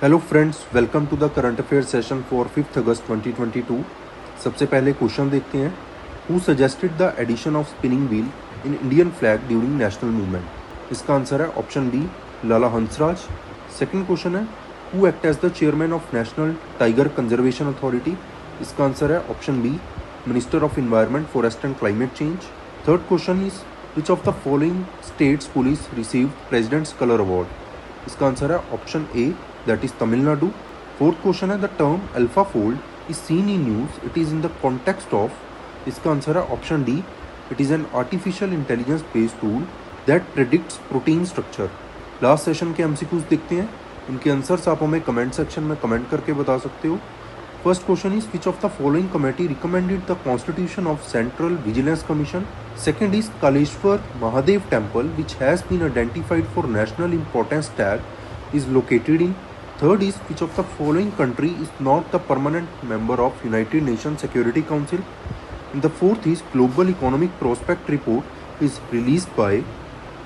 Hello friends, welcome to the current affair session for 5 August 2022। सबसे पहले question देखते हैं। Who suggested the addition of spinning wheel in Indian flag during national movement? इसका answer है option B, Lala Hansraj. Second question है, who act as the chairman of national tiger conservation authority? इसका answer है option B, minister of environment, forest and climate change. Third question is, which of the following states police received president's colour award? इसका answer है option A, that is Tamil Nadu. Fourth question है, the term AlphaFold is seen in use, it is in the context of? इसका answer है option D, it is an artificial intelligence based tool that predicts protein structure. Last session के MCQs देखते हैं, इनके answers आप हमें comment section में comment करके बता सकते हो। First question is, which of the following committee recommended the constitution of central vigilance commission? Second is, Kaleshwar Mahadev temple which has been identified for national importance tag is located in? Third is, which of the following country is not the permanent member of United Nations Security Council? And the fourth is, Global Economic Prospect Report is released by?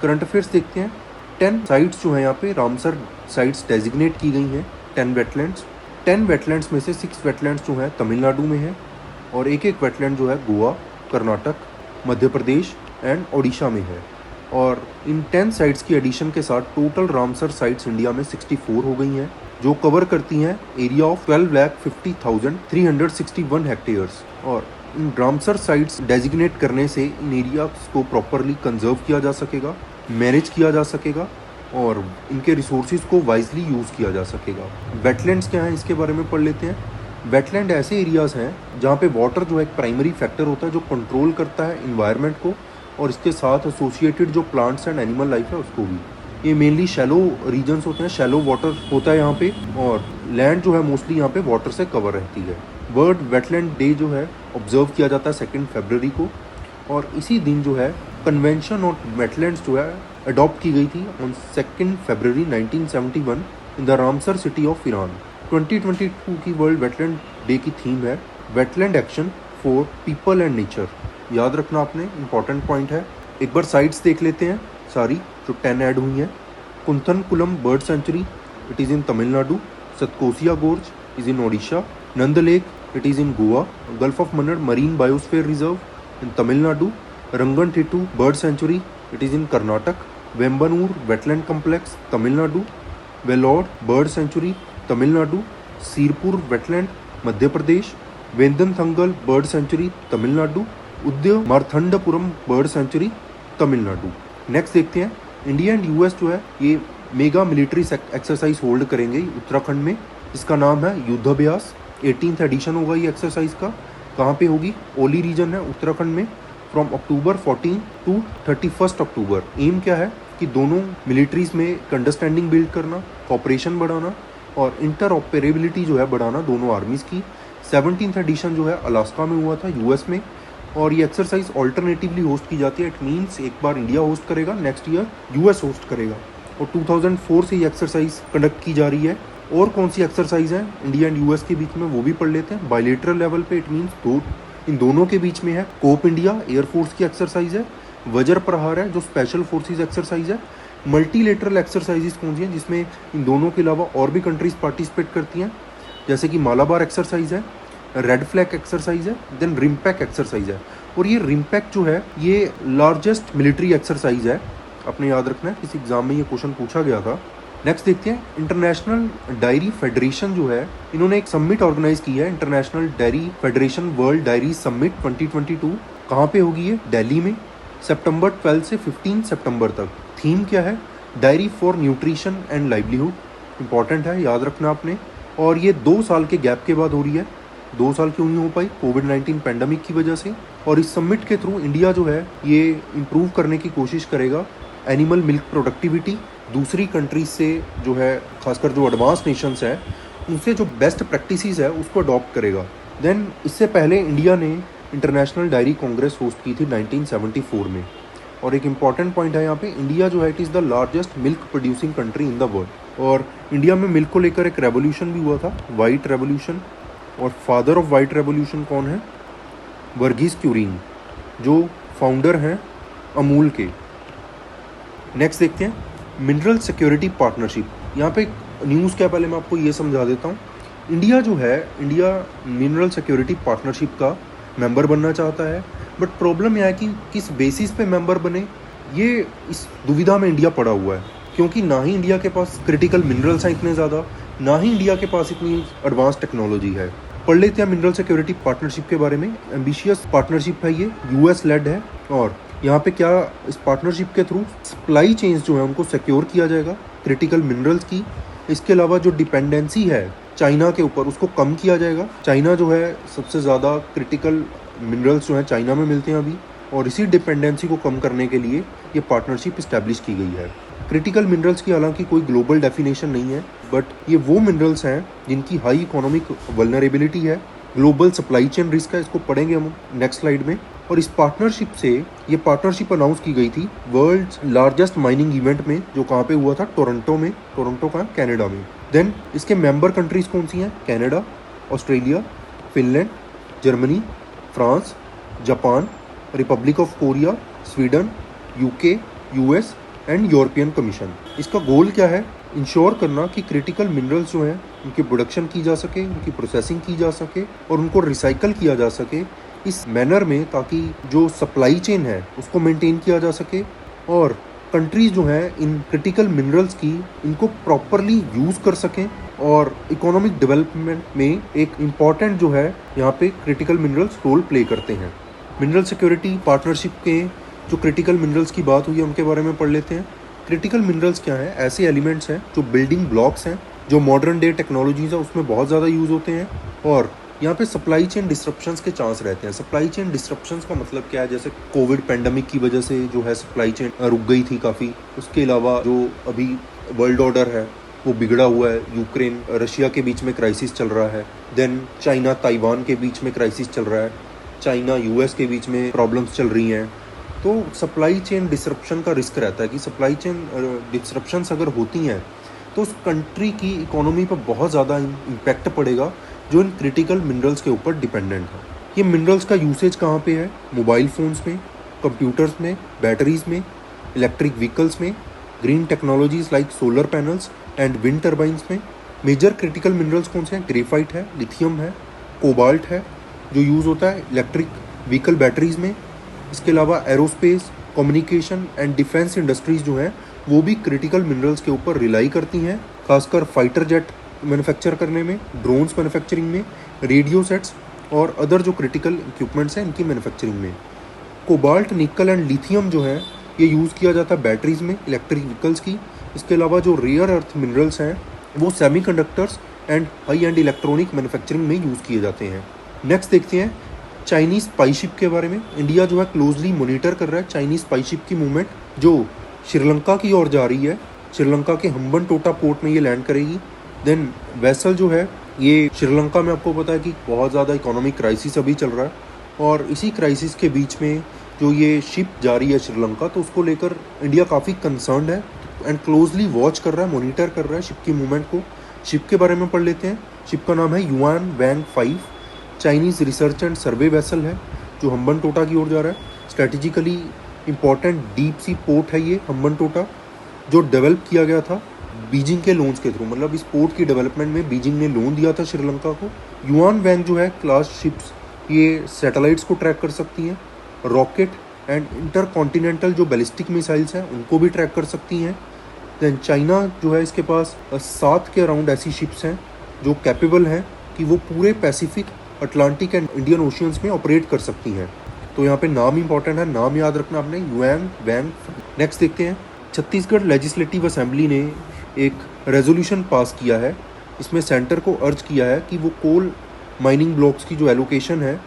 Current affairs देखते हैं। 10 sites जो हैं यहाँ पे Ramsar sites designate की गई हैं। 10 wetlands में से 6 वेटलैंड्स जो हैं तमिलनाडु में है और एक वेटलैंड जो है गोवा, कर्नाटक, मध्य प्रदेश एंड ओडिशा में है। और इन 10 साइट्स की एडिशन के साथ टोटल रामसर साइट्स इंडिया में 64 हो गई हैं, जो कवर करती हैं एरिया ऑफ 12,50,361 हेक्टेयर्स। और इन रामसर साइट्स डेजिग्नेट करने से इन एरियाज को प्रॉपरली कंजर्व किया जा सकेगा, मैनेज किया जा सकेगा और इनके रिसोर्सेज को वाइजली यूज़ किया जा सकेगा। वेटलैंड्स क्या हैं, इसके बारे में पढ़ लेते हैं। वेटलैंड ऐसे एरियाज हैं जहाँ पे वाटर जो है एक प्राइमरी फैक्टर होता है जो कंट्रोल करता है इन्वायरमेंट को और इसके साथ एसोसिएटेड जो प्लांट्स एंड एनिमल लाइफ है उसको भी। ये मेनली शैलो रीजन्स होते हैं, शैलो वाटर होता है यहाँ पे और लैंड जो है मोस्टली यहाँ पे वाटर से कवर रहती है। वर्ल्ड वेटलैंड डे जो है ऑब्जर्व किया जाता है 2 फरवरी को और इसी दिन जो है कन्वेंशन ऑन वेटलैंड्स जो है अडॉप्ट की गई थी on 2 February 1971 in the Ramsar city of Iran. 2022 की वर्ल्ड वेटलैंड डे की थीम है wetland action for people and nature. याद रखना आपने, इंपॉर्टेंट पॉइंट है। एक बार साइट्स देख लेते हैं सारी जो 10 ऐड हुई हैं। Koonthankulam bird sanctuary, it is in Tamil Nadu. Satkosia gorge is in Odisha. Nanda lake, it is in Goa. Gulf of Mannar marine biosphere reserve in Tamil Nadu. Ranganathittu bird sanctuary, it is in Karnataka. Vembannur wetland complex, Tamil Nadu. Vellode bird sanctuary, Tamil Nadu. Sirpur wetland, Madhya Pradesh. Vedanthangal bird sanctuary, Tamil Nadu. Udayamarthandapuram bird sanctuary, Tamil Nadu. Next देखते हैं, India and US जो है ये mega military exercise hold करेंगे उत्तराखंड में। इसका नाम है युद्धाभ्यास। 18th एडिशन होगा ये एक्सरसाइज का। कहाँ पे होगी? ओली रीजन है उत्तराखंड में, फ्रॉम अक्टूबर 14 टू 31 अक्टूबर। एम क्या है कि दोनों मिलिट्रीज में अंडरस्टैंडिंग बिल्ड करना, कॉपरेशन बढ़ाना और इंटरऑपरेबिलिटी जो है बढ़ाना दोनों आर्मीज की। 17th एडिशन जो है अलास्का में हुआ था, यूएस में। और ये एक्सरसाइज ऑल्टरनेटिवली होस्ट की जाती है। इट मीन्स एक बार इंडिया होस्ट करेगा, नेक्स्ट ईयर यूएस होस्ट करेगा। और 2004 से ये एक्सरसाइज कंडक्ट की जा रही है। और कौन सी एक्सरसाइज है इंडिया एंड यूएस के बीच में वो भी पढ़ लेते हैं। बायलेटरल लेवल पे, इट मीन्स इन दोनों के बीच में है। कोप इंडिया एयरफोर्स की एक्सरसाइज है। वज्र प्रहार है जो स्पेशल फोर्सेज एक्सरसाइज है। मल्टीलेटरल एक्सरसाइजेज कौन सी हैं जिसमें इन दोनों के अलावा और भी कंट्रीज पार्टिसिपेट करती हैं, जैसे कि मालाबार एक्सरसाइज है, रेड फ्लैग एक्सरसाइज है, देन रिम्पैक एक्सरसाइज है। और ये रिम्पैक जो है ये लार्जेस्ट मिलिट्री एक्सरसाइज है, अपने याद रखना है, किसी एग्जाम में ये क्वेश्चन पूछा गया था। नेक्स्ट देखते हैं, इंटरनेशनल डायरी फेडरेशन जो है इन्होंने एक समिट ऑर्गेनाइज की है, international diary federation world diary summit 2022। कहाँ पे होगी ये? दिल्ली में, सितंबर 12 से 15 सितंबर तक। थीम क्या है? Diary for nutrition and livelihood. Important है, याद रखना आपने। और ये 2 साल के गैप के बाद हो रही है। 2 साल क्यों नहीं हो पाई? कोविड-19 पैंडमिक की वजह से। और इस समिट के थ्रू इंडिया जो है ये इम्प्रूव करने की कोशिश करेगा एनिमल मिल्क प्रोडक्टिविटी। दूसरी कंट्रीज से जो है, खासकर जो एडवांस नेशंस हैं उनसे जो बेस्ट प्रैक्टिसेस है उसको अडॉप्ट करेगा। देन इससे पहले इंडिया ने इंटरनेशनल डायरी कांग्रेस होस्ट की थी 1974 में। और एक इम्पॉर्टेंट पॉइंट है यहाँ पे, इंडिया जो है it is the largest milk producing country in the world. और इंडिया में मिल्क को लेकर एक रेवोल्यूशन भी हुआ था, वाइट रेवोल्यूशन। और फादर ऑफ वाइट रेवोल्यूशन कौन है? वर्गीस क्यूरीन, जो फाउंडर हैं अमूल के। नेक्स्ट देखते हैं, मिनरल सिक्योरिटी पार्टनरशिप। यहाँ पे न्यूज़ क्या, पहले मैं आपको ये समझा देता हूँ। इंडिया मिनरल सिक्योरिटी पार्टनरशिप का मेंबर बनना चाहता है, बट प्रॉब्लम यह है कि किस बेसिस पे मेंबर बने, ये इस दुविधा में इंडिया पड़ा हुआ है, क्योंकि ना ही इंडिया के पास क्रिटिकल मिनरल्स हैं इतने ज़्यादा, ना ही इंडिया के पास इतनी एडवांस टेक्नोलॉजी है। पढ़ लेते हैं मिनरल सिक्योरिटी पार्टनरशिप के बारे में। एम्बिशियस पार्टनरशिप है, ये यूएस लेड है, और यहाँ पे क्या, इस पार्टनरशिप के थ्रू सप्लाई चेन्स जो है उनको सिक्योर किया जाएगा क्रिटिकल मिनरल्स की। इसके अलावा जो डिपेंडेंसी है चाइना के ऊपर, उसको कम किया जाएगा। चाइना जो है सबसे ज़्यादा क्रिटिकल मिनरल्स जो हैं चाइना में मिलते हैं अभी, और इसी डिपेंडेंसी को कम करने के लिए ये पार्टनरशिप इस्टेब्लिश की गई है। क्रिटिकल मिनरल्स की हालांकि कोई ग्लोबल डेफिनेशन नहीं है, बट ये वो मिनरल्स हैं जिनकी हाई इकोनॉमिक वल्नरेबिलिटी है, ग्लोबल सप्लाई चेन रिस्क है, इसको पढ़ेंगे हम नेक्स्ट स्लाइड में। और इस पार्टनरशिप से, ये पार्टनरशिप अनाउंस की गई थी वर्ल्ड्स लार्जेस्ट माइनिंग इवेंट में, जो कहाँ पे हुआ था, टोरंटो में। टोरंटो का, कनाडा में। देन इसके मेंबर कंट्रीज कौन सी हैं? Canada, Australia, Finland, Germany, France, Japan, Republic of Korea, Sweden, UK, US and European commission. इसका गोल क्या है? इंश्योर करना कि क्रिटिकल मिनरल्स जो हैं उनकी प्रोडक्शन की जा सके, उनकी प्रोसेसिंग की जा सके और उनको रिसाइकल किया जा सके इस मैनर में, ताकि जो सप्लाई चेन है उसको मेंटेन किया जा सके, और कंट्रीज जो हैं इन क्रिटिकल मिनरल्स की इनको प्रॉपरली यूज़ कर सकें, और इकोनॉमिक डेवलपमेंट में एक इम्पॉर्टेंट जो है यहाँ पे क्रिटिकल मिनरल्स रोल प्ले करते हैं। मिनरल सिक्योरिटी पार्टनरशिप के जो क्रिटिकल मिनरल्स की बात हुई है उनके बारे में पढ़ लेते हैं। क्रिटिकल मिनरल्स क्या है? ऐसे एलिमेंट्स हैं जो बिल्डिंग ब्लॉक्स हैं, जो मॉडर्न डे टेक्नोलॉजीज है उसमें बहुत ज़्यादा यूज़ होते हैं, और यहाँ पे सप्लाई चेन डिस्ट्रप्शंस के चांस रहते हैं। सप्लाई चेन डिस्ट्रप्शंस का मतलब क्या है? जैसे कोविड पैंडमिक की वजह से जो है सप्लाई चेन रुक गई थी काफ़ी। उसके अलावा जो अभी वर्ल्ड ऑर्डर है वो बिगड़ा हुआ है, यूक्रेन रशिया के बीच में क्राइसिस चल रहा है, देन चाइना ताइवान के बीच में क्राइसिस चल रहा है, चाइना यूएस के बीच में प्रॉब्लम्स चल रही हैं। तो सप्लाई चेन डिसरप्शन का रिस्क रहता है कि सप्लाई चेन डिसरप्शंस अगर होती हैं तो उस कंट्री की इकोनॉमी पर बहुत ज़्यादा इम्पैक्ट पड़ेगा जो इन क्रिटिकल मिनरल्स के ऊपर डिपेंडेंट है। ये मिनरल्स का यूसेज कहाँ पे है? मोबाइल फ़ोन्स में, कंप्यूटर्स में, बैटरीज में, इलेक्ट्रिक व्हीकल्स में, green technologies like solar panels and wind turbines में। मेजर क्रिटिकल मिनरल्स कौन से हैं? ग्रेफाइट है, लिथियम है, कोबाल्ट है, जो यूज़ होता है इलेक्ट्रिक व्हीकल बैटरीज में। इसके अलावा aerospace, communication and defence industries जो हैं वो भी क्रिटिकल मिनरल्स के ऊपर रिलाई करती हैं, खासकर फाइटर जेट मैन्युफैक्चर करने में, ड्रोन्स मैन्युफैक्चरिंग में, रेडियो सेट्स और अदर जो क्रिटिकल इक्विपमेंट्स हैं इनकी मैन्युफैक्चरिंग में। कोबाल्ट, निकल एंड लिथियम जो है ये यूज़ किया जाता है बैटरीज में, इलेक्ट्रिक व्हीकल्स की। इसके अलावा जो रेयर अर्थ मिनरल्स हैं वो semiconductors and high and electronic manufacturing में यूज़ किए जाते हैं। नेक्स्ट देखते हैं चाइनीज़ स्पाईशिप के बारे में। इंडिया जो है क्लोजली मॉनिटर कर रहा है चाइनीज़ स्पाईशिप की मूवमेंट, जो श्रीलंका की ओर जा रही है। श्रीलंका के हम्बन टोटा पोर्ट में ये लैंड करेगी। देन वेसल जो है ये श्रीलंका में, आपको पता है कि बहुत ज़्यादा इकोनॉमिक क्राइसिस अभी चल रहा है, और इसी क्राइसिस के बीच में जो ये शिप जा रही है श्रीलंका, तो उसको लेकर इंडिया काफ़ी कंसर्न्ड है एंड क्लोजली वॉच कर रहा है, मॉनिटर कर रहा है शिप की मूवमेंट को। शिप के बारे में पढ़ लेते हैं। शिप का नाम है yuan Wang 5, Chinese research and survey vessel है जो हम्बन टोटा की ओर जा रहा है। Strategically important deep sea port है ये हम्बन टोटा, जो डेवलप किया गया था बीजिंग के लोन्स के थ्रू। मतलब इस पोर्ट की डेवलपमेंट में बीजिंग ने लोन दिया था श्रीलंका को। युआन वैंग जो है क्लास शिप्स ये सैटेलाइट्स को ट्रैक कर सकती हैं, रॉकेट एंड इंटरकॉन्टिनेंटल जो बैलिस्टिक मिसाइल्स हैं उनको भी ट्रैक कर सकती हैं। दैन चाइना जो है इसके पास 7 के अराउंड ऐसी शिप्स हैं जो कैपेबल हैं कि वो पूरे Pacific, Atlantic and Indian oceans में ऑपरेट कर सकती हैं। तो यहाँ पे नाम इंपॉर्टेंट है, नाम याद रखना आपने, युआन वैंग। नेक्स्ट देखते हैं, छत्तीसगढ़ लेजिस्लेटिव असेंबली ने एक रेजोल्यूशन पास किया है। इसमें सेंटर को अर्ज किया है कि वो कोल माइनिंग ब्लॉक्स की जो एलोकेशन है,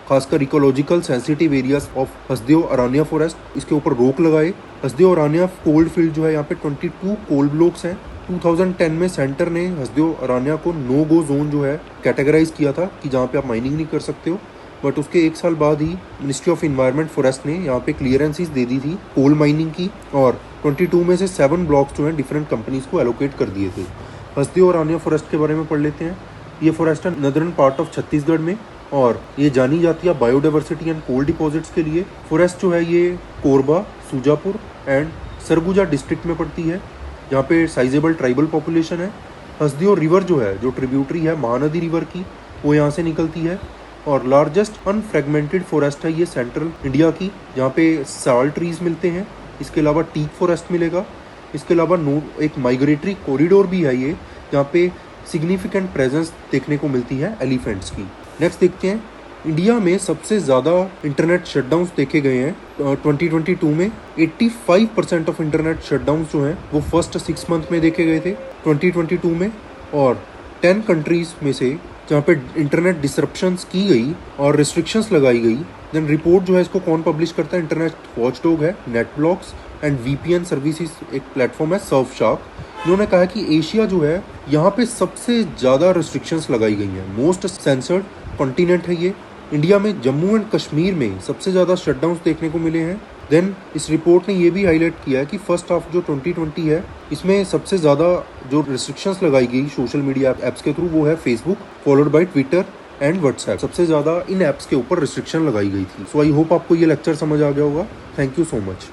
खासकर ecological sensitive areas of Hasdeo Aranya forest, इसके ऊपर रोक लगाए। हसदेव अरानिया कोल्ड फील्ड जो है यहाँ पे 22 कोल ब्लॉक्स हैं। 2010 में सेंटर ने हसदेव अरानिया को नो गो जोन जो है कैटेगराइज किया था कि जहाँ पे आप माइनिंग नहीं कर सकते हो, बट उसके 1 साल बाद ही मिनिस्ट्री ऑफ इन्वायरमेंट फॉरेस्ट ने यहाँ पे क्लियरेंसेस दे दी थी कोल माइनिंग की, और 22 में से 7 ब्लॉक्स जो हैं डिफरेंट कंपनीज को एलोकेट कर दिए थे। हसदेव अरानिया फॉरेस्ट के बारे में पढ़ लेते हैं। ये फॉरेस्ट है नदर्न पार्ट ऑफ छत्तीसगढ़ में, और ये जानी जाती है बायोडाइवर्सिटी एंड कोल डिपॉजिट्स के लिए। फॉरेस्ट जो है ये कोरबा, सूजापुर एंड सरगुजा डिस्ट्रिक्ट में पड़ती है, जहाँ पे साइजेबल ट्राइबल पॉपुलेशन है। हसदेव रिवर जो है, जो ट्रिब्यूटरी है महानदी रिवर की, वो यहाँ से निकलती है। और लार्जेस्ट अनफ्रेगमेंटेड फॉरेस्ट है ये सेंट्रल इंडिया की, जहाँ पे साल ट्रीज मिलते हैं। इसके अलावा टीक फॉरेस्ट मिलेगा। इसके अलावा एक माइग्रेटरी कॉरिडोर भी है ये, जहाँ पे सिग्निफिकेंट प्रेजेंस देखने को मिलती है एलिफेंट्स की। नेक्स्ट देखते हैं, इंडिया में सबसे ज़्यादा इंटरनेट शटडाउन्स देखे गए हैं 2022 में। 85% ऑफ इंटरनेट शटडाउन्स जो हैं वो फर्स्ट 6 मंथ में देखे गए थे 2022 में। और 10 कंट्रीज में से जहाँ पे इंटरनेट डिसरप्शंस की गई और रिस्ट्रिक्शंस लगाई गई, देन रिपोर्ट जो है इसको कौन पब्लिश करता है? इंटरनेट वॉचडॉग है, नेटब्लॉक्स एंड VPN सर्विसेज एक प्लेटफॉर्म है सर्फशार्क। इन्होंने कहा कि एशिया जो है यहाँ पे सबसे ज़्यादा रिस्ट्रिक्शंस लगाई गई हैं। मोस्ट सेंसर्ड कॉन्टिनेंट है ये। इंडिया में जम्मू एंड कश्मीर में सबसे ज़्यादा शटडाउन्स देखने को मिले हैं। देन इस रिपोर्ट ने ये भी हाईलाइट किया है कि फर्स्ट हाफ जो 2020 है, इसमें सबसे ज़्यादा जो रिस्ट्रिक्शंस लगाई गई सोशल मीडिया ऐप्स के थ्रू वो है Facebook, followed by Twitter and WhatsApp. सबसे ज़्यादा इन ऐप्स के ऊपर रिस्ट्रिक्शन लगाई गई थी। सो आई होप आपको ये लेक्चर समझ आ गया होगा। Thank you so much.